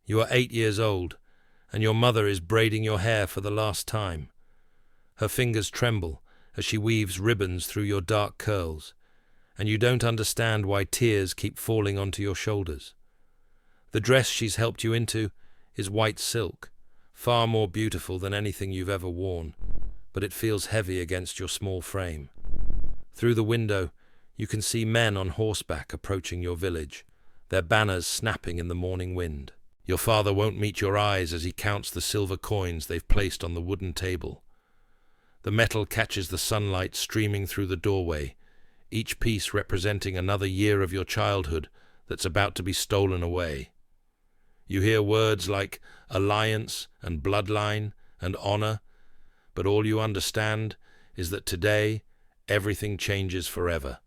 You are 8 years old, and your mother is braiding your hair for the last time. Her fingers tremble as she weaves ribbons through your dark curls, and you don't understand why tears keep falling onto your shoulders. The dress she's helped you into is white silk, far more beautiful than anything you've ever worn, but it feels heavy against your small frame. Through the window, you can see men on horseback approaching your village, their banners snapping in the morning wind. Your father won't meet your eyes as he counts the silver coins they've placed on the wooden table. The metal catches the sunlight streaming through the doorway, each piece representing another year of your childhood that's about to be stolen away. You hear words like alliance and bloodline and honor, but all you understand is that today everything changes forever.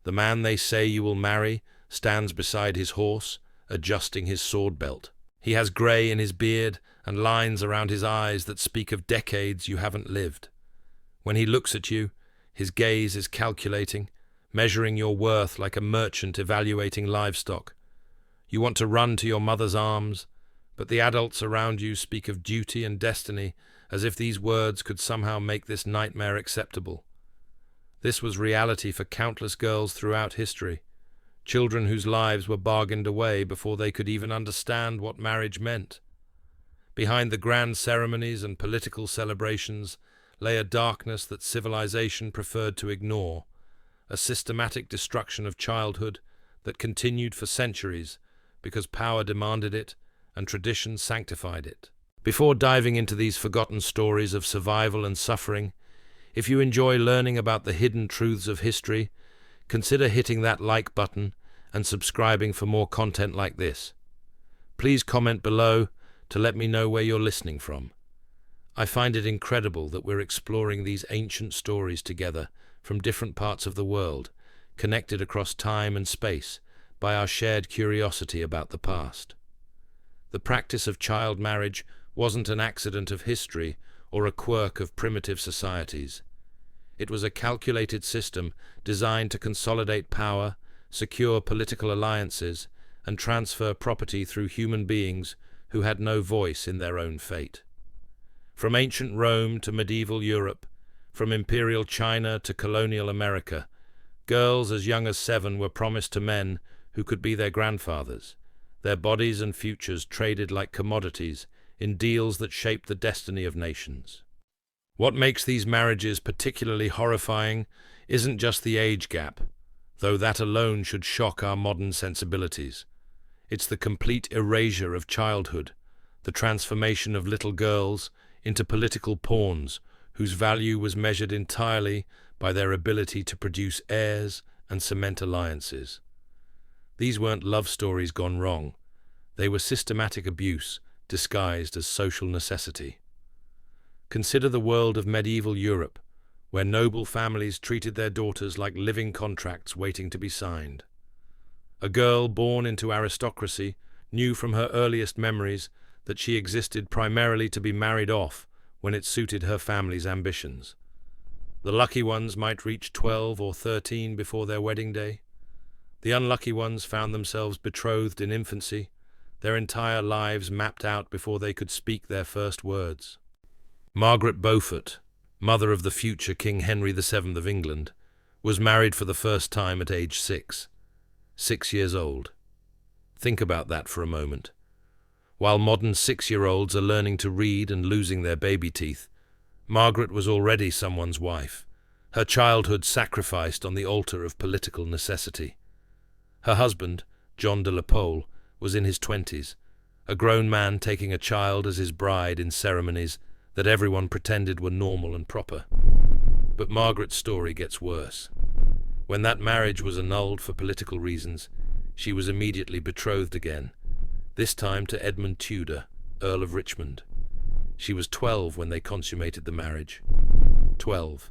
The man they say you will marry stands beside his horse, adjusting his sword belt. He has grey in his beard and lines around his eyes that speak of decades you haven't lived. When he looks at you, his gaze is calculating, measuring your worth like a merchant evaluating livestock. You want to run to your mother's arms, but the adults around you speak of duty and destiny as if these words could somehow make this nightmare acceptable. This was reality for countless girls throughout history, children whose lives were bargained away before they could even understand what marriage meant. Behind the grand ceremonies and political celebrations lay a darkness that civilization preferred to ignore, a systematic destruction of childhood that continued for centuries because power demanded it and tradition sanctified it. Before diving into these forgotten stories of survival and suffering, if you enjoy learning about the hidden truths of history, consider hitting that like button and subscribing for more content like this. Please comment below to let me know where you're listening from. I find it incredible that we're exploring these ancient stories together from different parts of the world, connected across time and space by our shared curiosity about the past. The practice of child marriage wasn't an accident of history or a quirk of primitive societies. It was a calculated system designed to consolidate power, secure political alliances, and transfer property through human beings who had no voice in their own fate. From ancient Rome to medieval Europe, from imperial China to colonial America, girls as young as 7 were promised to men who could be their grandfathers, their bodies and futures traded like commodities in deals that shaped the destiny of nations. What makes these marriages particularly horrifying isn't just the age gap, though that alone should shock our modern sensibilities. It's the complete erasure of childhood, the transformation of little girls into political pawns whose value was measured entirely by their ability to produce heirs and cement alliances. These weren't love stories gone wrong. They were systematic abuse disguised as social necessity. Consider the world of medieval Europe, where noble families treated their daughters like living contracts waiting to be signed. A girl born into aristocracy knew from her earliest memories that she existed primarily to be married off when it suited her family's ambitions. The lucky ones might reach 12 or 13 before their wedding day. The unlucky ones found themselves betrothed in infancy, their entire lives mapped out before they could speak their first words. Margaret Beaufort, mother of the future King Henry VII of England, was married for the first time at age 6. 6 years old. Think about that for a moment. While modern 6-year-olds are learning to read and losing their baby teeth, Margaret was already someone's wife, her childhood sacrificed on the altar of political necessity. Her husband, John de la Pole, was in his 20s, a grown man taking a child as his bride in ceremonies that everyone pretended were normal and proper. But Margaret's story gets worse. When that marriage was annulled for political reasons, she was immediately betrothed again, this time to Edmund Tudor, Earl of Richmond. She was 12 when they consummated the marriage. 12.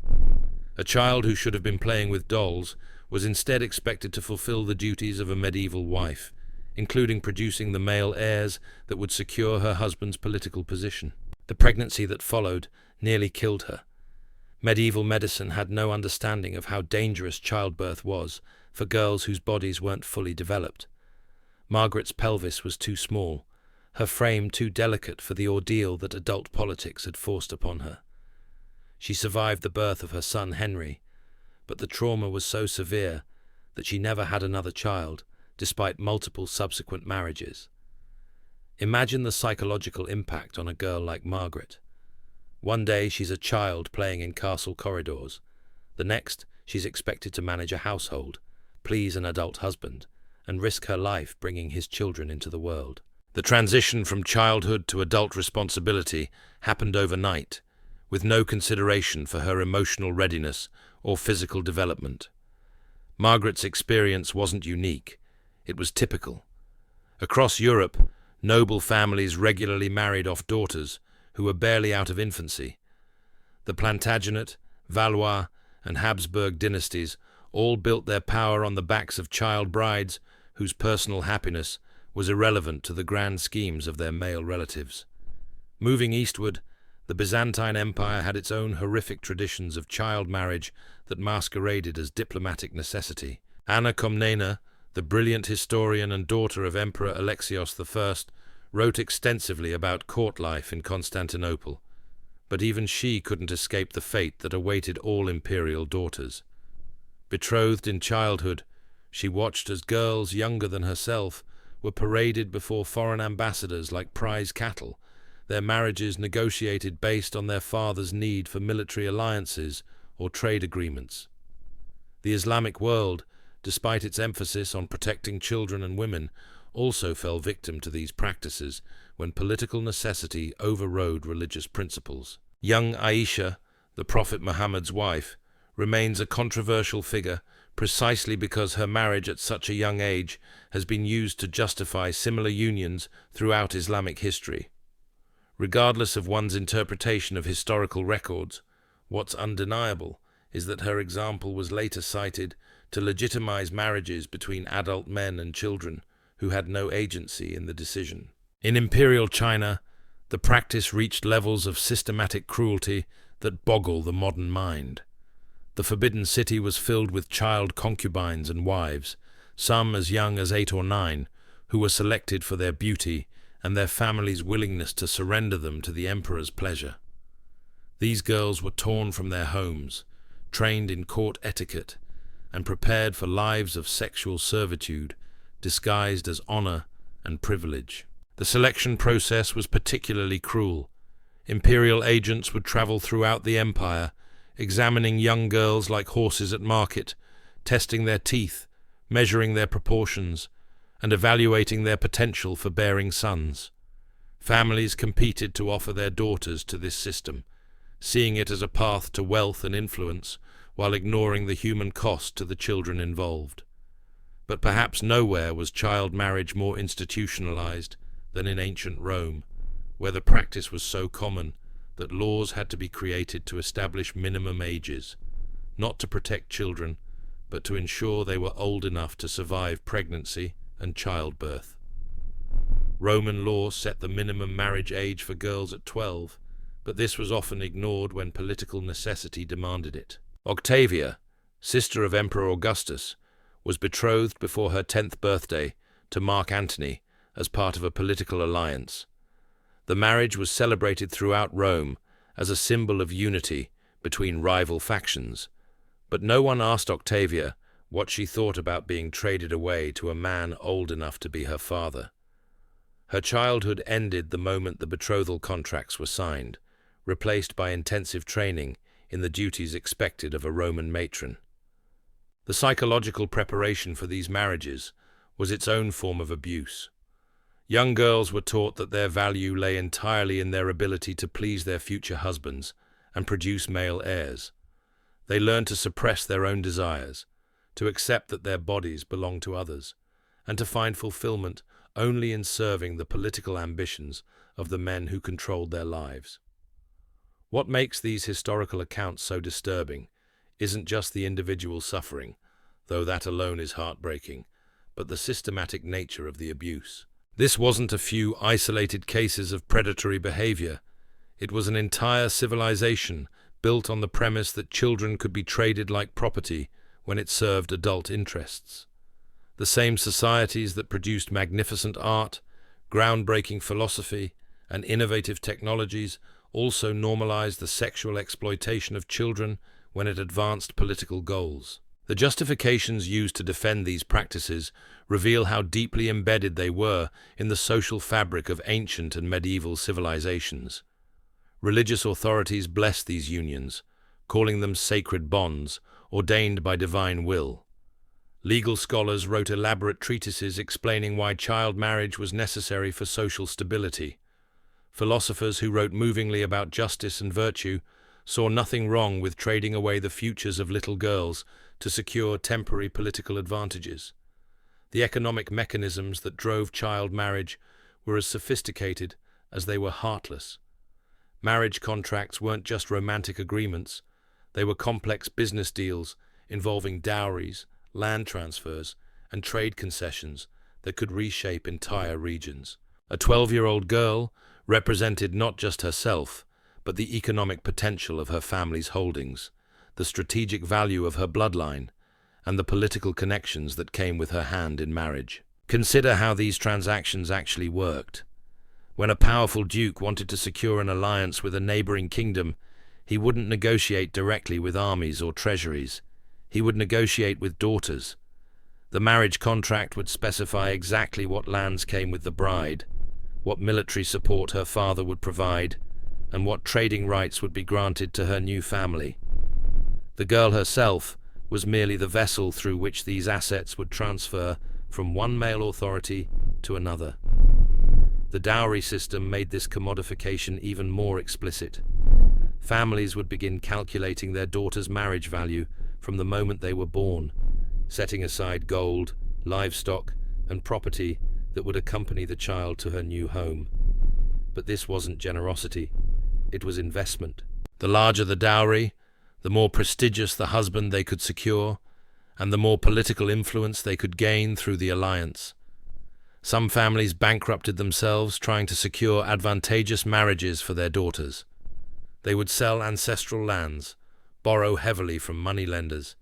A child who should have been playing with dolls was instead expected to fulfill the duties of a medieval wife, including producing the male heirs that would secure her husband's political position. The pregnancy that followed nearly killed her. Medieval medicine had no understanding of how dangerous childbirth was for girls whose bodies weren't fully developed. Margaret's pelvis was too small, her frame too delicate for the ordeal that adult politics had forced upon her. She survived the birth of her son Henry, but the trauma was so severe that she never had another child, despite multiple subsequent marriages. Imagine the psychological impact on a girl like Margaret. One day she's a child playing in castle corridors. The next, she's expected to manage a household, please an adult husband, and risk her life bringing his children into the world. The transition from childhood to adult responsibility happened overnight, with no consideration for her emotional readiness or physical development. Margaret's experience wasn't unique, it was typical. Across Europe, noble families regularly married off daughters who were barely out of infancy. The Plantagenet, Valois, and Habsburg dynasties all built their power on the backs of child brides whose personal happiness was irrelevant to the grand schemes of their male relatives. Moving eastward, the Byzantine Empire had its own horrific traditions of child marriage that masqueraded as diplomatic necessity. Anna Komnena, the brilliant historian and daughter of Emperor Alexios I, wrote extensively about court life in Constantinople, but even she couldn't escape the fate that awaited all imperial daughters. Betrothed in childhood, she watched as girls younger than herself were paraded before foreign ambassadors like prize cattle, their marriages negotiated based on their father's need for military alliances or trade agreements. The Islamic world, despite its emphasis on protecting children and women, also fell victim to these practices when political necessity overrode religious principles. Young Aisha, the Prophet Muhammad's wife, remains a controversial figure precisely because her marriage at such a young age has been used to justify similar unions throughout Islamic history. Regardless of one's interpretation of historical records, what's undeniable is that her example was later cited to legitimize marriages between adult men and children who had no agency in the decision. In imperial China, the practice reached levels of systematic cruelty that boggle the modern mind. The Forbidden City was filled with child concubines and wives, some as young as 8 or 9, who were selected for their beauty and their families' willingness to surrender them to the emperor's pleasure. These girls were torn from their homes, trained in court etiquette, and prepared for lives of sexual servitude, disguised as honor and privilege. The selection process was particularly cruel. Imperial agents would travel throughout the empire, examining young girls like horses at market, testing their teeth, measuring their proportions, and evaluating their potential for bearing sons. Families competed to offer their daughters to this system, seeing it as a path to wealth and influence, while ignoring the human cost to the children involved. But perhaps nowhere was child marriage more institutionalized than in ancient Rome, where the practice was so common that laws had to be created to establish minimum ages, not to protect children, but to ensure they were old enough to survive pregnancy and childbirth. Roman law set the minimum marriage age for girls at 12, but this was often ignored when political necessity demanded it. Octavia, sister of Emperor Augustus, was betrothed before her 10th birthday to Mark Antony as part of a political alliance. The marriage was celebrated throughout Rome as a symbol of unity between rival factions, but no one asked Octavia what she thought about being traded away to a man old enough to be her father. Her childhood ended the moment the betrothal contracts were signed, replaced by intensive training in the duties expected of a Roman matron. The psychological preparation for these marriages was its own form of abuse. Young girls were taught that their value lay entirely in their ability to please their future husbands and produce male heirs. They learned to suppress their own desires, to accept that their bodies belonged to others, and to find fulfillment only in serving the political ambitions of the men who controlled their lives. What makes these historical accounts so disturbing isn't just the individual suffering, though that alone is heartbreaking, but the systematic nature of the abuse. This wasn't a few isolated cases of predatory behavior. It was an entire civilization built on the premise that children could be traded like property when it served adult interests. The same societies that produced magnificent art, Groundbreaking philosophy and innovative technologies also normalized the sexual exploitation of children when it advanced political goals. The justifications used to defend these practices reveal how deeply embedded they were in the social fabric of ancient and medieval civilizations. Religious authorities blessed these unions, calling them sacred bonds, ordained by divine will. Legal scholars wrote elaborate treatises explaining why child marriage was necessary for social stability. Philosophers who wrote movingly about justice and virtue saw nothing wrong with trading away the futures of little girls to secure temporary political advantages. The economic mechanisms that drove child marriage were as sophisticated as they were heartless. Marriage contracts weren't just romantic agreements, they were complex business deals involving dowries, land transfers, and trade concessions that could reshape entire regions. A 12-year-old girl represented not just herself, but the economic potential of her family's holdings, the strategic value of her bloodline, and the political connections that came with her hand in marriage. Consider how these transactions actually worked. When a powerful duke wanted to secure an alliance with a neighboring kingdom, he wouldn't negotiate directly with armies or treasuries. He would negotiate with daughters. The marriage contract would specify exactly what lands came with the bride, what military support her father would provide, and what trading rights would be granted to her new family. The girl herself was merely the vessel through which these assets would transfer from one male authority to another. The dowry system made this commodification even more explicit. Families would begin calculating their daughter's marriage value from the moment they were born, setting aside gold, livestock, and property that would accompany the child to her new home. But this wasn't generosity, it was investment. The larger the dowry, the more prestigious the husband they could secure, and the more political influence they could gain through the alliance. Some families bankrupted themselves trying to secure advantageous marriages for their daughters. They would sell ancestral lands, borrow heavily from moneylenders,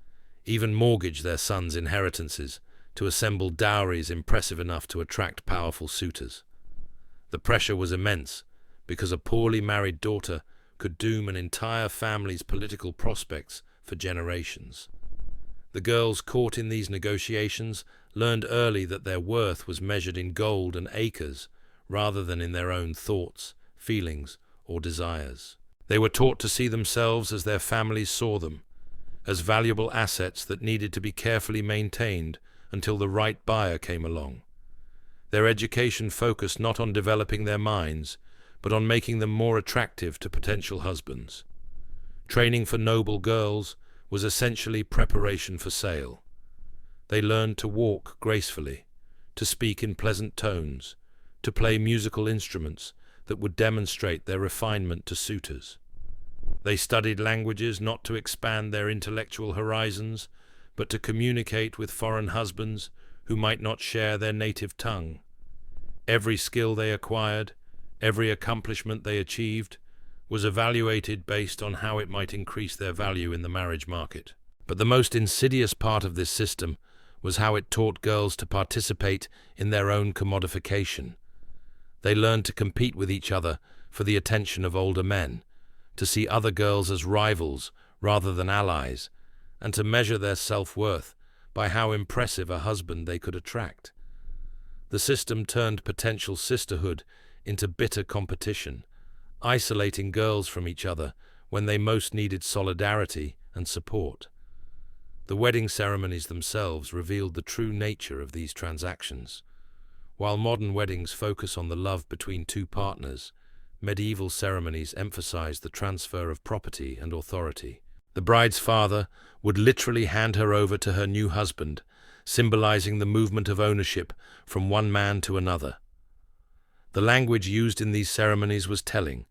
even mortgage their sons' inheritances to assemble dowries impressive enough to attract powerful suitors. The pressure was immense, because a poorly married daughter could doom an entire family's political prospects for generations. The girls caught in these negotiations learned early that their worth was measured in gold and acres rather than in their own thoughts, feelings, or desires. They were taught to see themselves as their families saw them, as valuable assets that needed to be carefully maintained until the right buyer came along. Their education focused not on developing their minds, but on making them more attractive to potential husbands. Training for noble girls was essentially preparation for sale. They learned to walk gracefully, to speak in pleasant tones, to play musical instruments that would demonstrate their refinement to suitors. They studied languages not to expand their intellectual horizons, but to communicate with foreign husbands who might not share their native tongue. Every skill they acquired, every accomplishment they achieved, was evaluated based on how it might increase their value in the marriage market. But the most insidious part of this system was how it taught girls to participate in their own commodification. They learned to compete with each other for the attention of older men, to see other girls as rivals rather than allies, and to measure their self-worth by how impressive a husband they could attract. The system turned potential sisterhood into bitter competition, isolating girls from each other when they most needed solidarity and support. The wedding ceremonies themselves revealed the true nature of these transactions. While modern weddings focus on the love between two partners, medieval ceremonies emphasized the transfer of property and authority. The bride's father would literally hand her over to her new husband, symbolizing the movement of ownership from one man to another. The language used in these ceremonies was telling.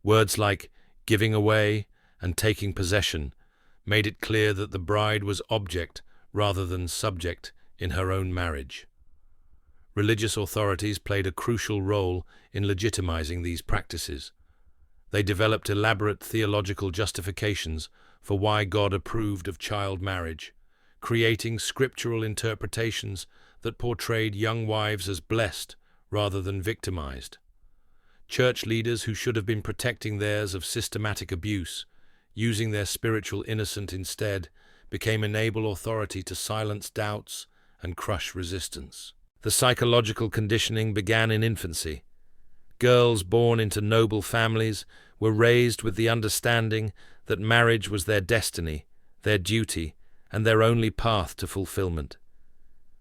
Words like giving away and taking possession made it clear that the bride was object rather than subject in her own marriage. Religious authorities played a crucial role in legitimizing these practices. They developed elaborate theological justifications for why God approved of child marriage, creating scriptural interpretations that portrayed young wives as blessed rather than victimized. Church leaders who should have been protecting theirs of systematic abuse, using their spiritual innocence instead, became enable authority to silence doubts and crush resistance. The psychological conditioning began in infancy. Girls born into noble families were raised with the understanding that marriage was their destiny, their duty, and their only path to fulfillment.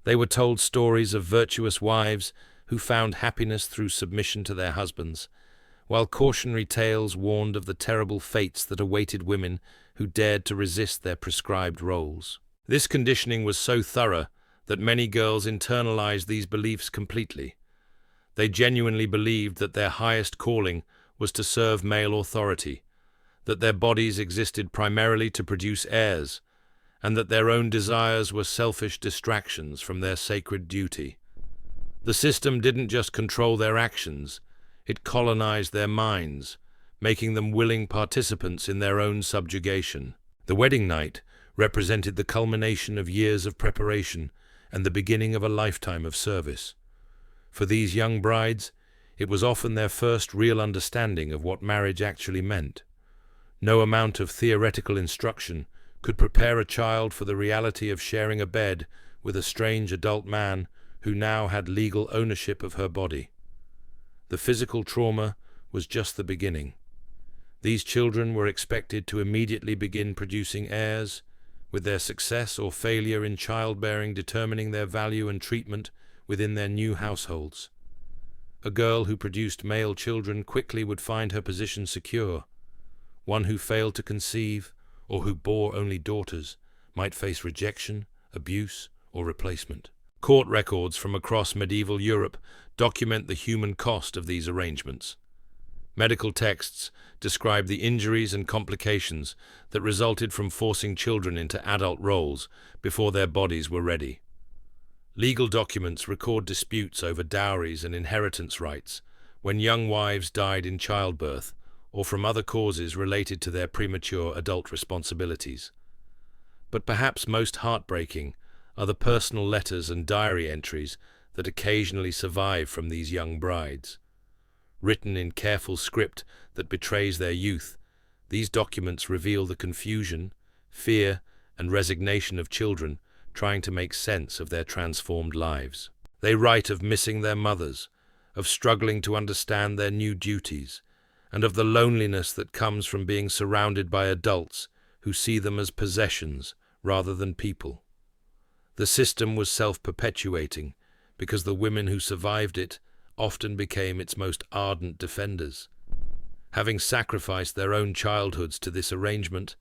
They were told stories of virtuous wives who found happiness through submission to their husbands, while cautionary tales warned of the terrible fates that awaited women who dared to resist their prescribed roles. This conditioning was so thorough that many girls internalized these beliefs completely. They genuinely believed that their highest calling was to serve male authority, that their bodies existed primarily to produce heirs, and that their own desires were selfish distractions from their sacred duty. The system didn't just control their actions, it colonized their minds, making them willing participants in their own subjugation. The wedding night represented the culmination of years of preparation and the beginning of a lifetime of service. For these young brides, it was often their first real understanding of what marriage actually meant. No amount of theoretical instruction could prepare a child for the reality of sharing a bed with a strange adult man who now had legal ownership of her body. The physical trauma was just the beginning. These children were expected to immediately begin producing heirs, with their success or failure in childbearing determining their value and treatment within their new households. A girl who produced male children quickly would find her position secure. One who failed to conceive, or who bore only daughters, might face rejection, abuse, or replacement. Court records from across medieval Europe document the human cost of these arrangements. Medical texts describe the injuries and complications that resulted from forcing children into adult roles before their bodies were ready. Legal documents record disputes over dowries and inheritance rights when young wives died in childbirth or from other causes related to their premature adult responsibilities. But perhaps most heartbreaking are the personal letters and diary entries that occasionally survive from these young brides. Written in careful script that betrays their youth, these documents reveal the confusion, fear, and resignation of children trying to make sense of their transformed lives. They write of missing their mothers, of struggling to understand their new duties, and of the loneliness that comes from being surrounded by adults who see them as possessions rather than people. The system was self-perpetuating because the women who survived it often became its most ardent defenders. Having sacrificed their own childhoods to this arrangement,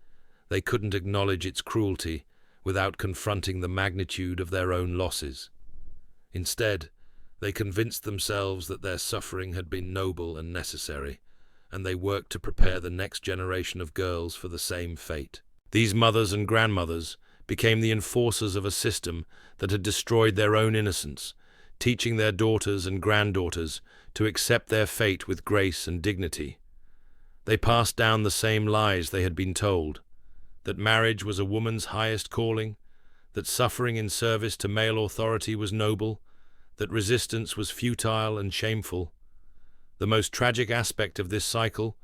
they couldn't acknowledge its cruelty without confronting the magnitude of their own losses. Instead, they convinced themselves that their suffering had been noble and necessary, and they worked to prepare the next generation of girls for the same fate. These mothers and grandmothers became the enforcers of a system that had destroyed their own innocence, teaching their daughters and granddaughters to accept their fate with grace and dignity. They passed down the same lies they had been told, that marriage was a woman's highest calling, that suffering in service to male authority was noble, that resistance was futile and shameful. The most tragic aspect of this cycle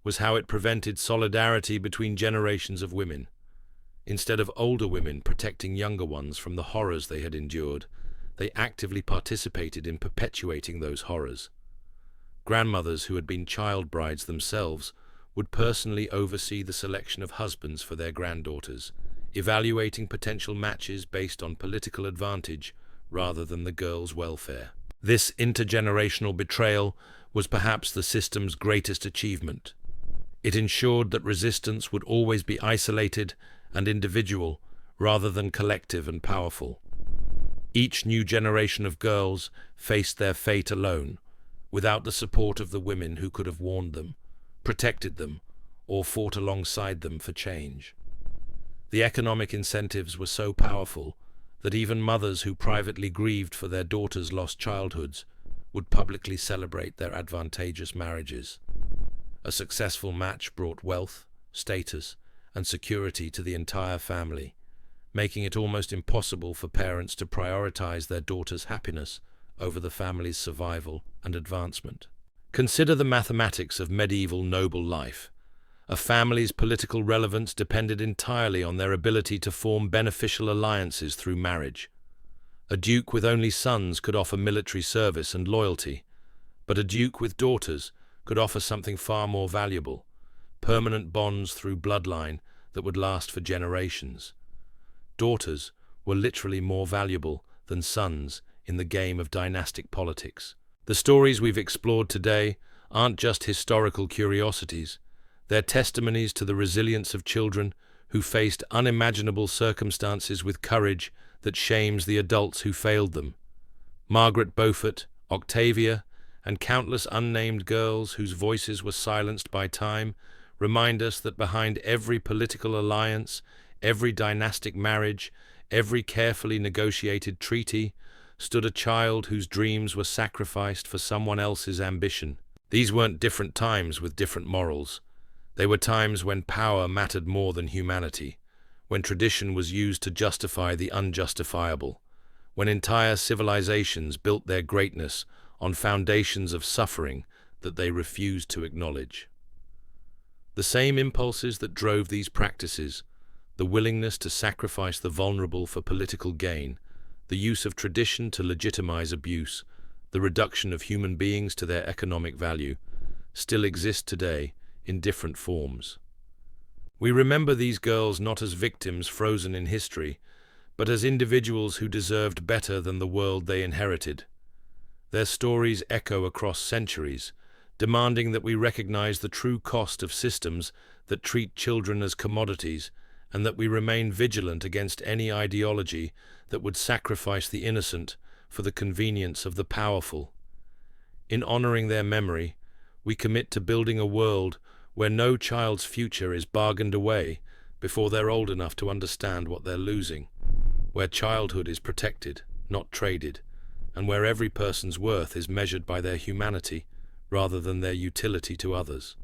was how it prevented solidarity between generations of women. Instead of older women protecting younger ones from the horrors they had endured, they actively participated in perpetuating those horrors. Grandmothers who had been child brides themselves would personally oversee the selection of husbands for their granddaughters, evaluating potential matches based on political advantage rather than the girl's welfare. This intergenerational betrayal was perhaps the system's greatest achievement. It ensured that resistance would always be isolated and individual rather than collective and powerful. Each new generation of girls faced their fate alone, without the support of the women who could have warned them, protected them, or fought alongside them for change. The economic incentives were so powerful that even mothers who privately grieved for their daughters' lost childhoods would publicly celebrate their advantageous marriages. A successful match brought wealth, status, and security to the entire family, making it almost impossible for parents to prioritize their daughter's happiness over the family's survival and advancement. Consider the mathematics of medieval noble life. A family's political relevance depended entirely on their ability to form beneficial alliances through marriage. A duke with only sons could offer military service and loyalty, but a duke with daughters could offer something far more valuable: permanent bonds through bloodline that would last for generations. Daughters were literally more valuable than sons in the game of dynastic politics. The stories we've explored today aren't just historical curiosities. They're testimonies to the resilience of children who faced unimaginable circumstances with courage that shames the adults who failed them. Margaret Beaufort, Octavia, and countless unnamed girls whose voices were silenced by time remind us that behind every political alliance, every dynastic marriage, every carefully negotiated treaty, stood a child whose dreams were sacrificed for someone else's ambition. These weren't different times with different morals. They were times when power mattered more than humanity, when tradition was used to justify the unjustifiable, when entire civilizations built their greatness on foundations of suffering that they refused to acknowledge. The same impulses that drove these practices, the willingness to sacrifice the vulnerable for political gain, the use of tradition to legitimize abuse, the reduction of human beings to their economic value, still exist today in different forms. We remember these girls not as victims frozen in history, but as individuals who deserved better than the world they inherited. Their stories echo across centuries, demanding that we recognize the true cost of systems that treat children as commodities, and that we remain vigilant against any ideology that would sacrifice the innocent for the convenience of the powerful. In honoring their memory, we commit to building a world where no child's future is bargained away before they're old enough to understand what they're losing, where childhood is protected, not traded, and where every person's worth is measured by their humanity rather than their utility to others.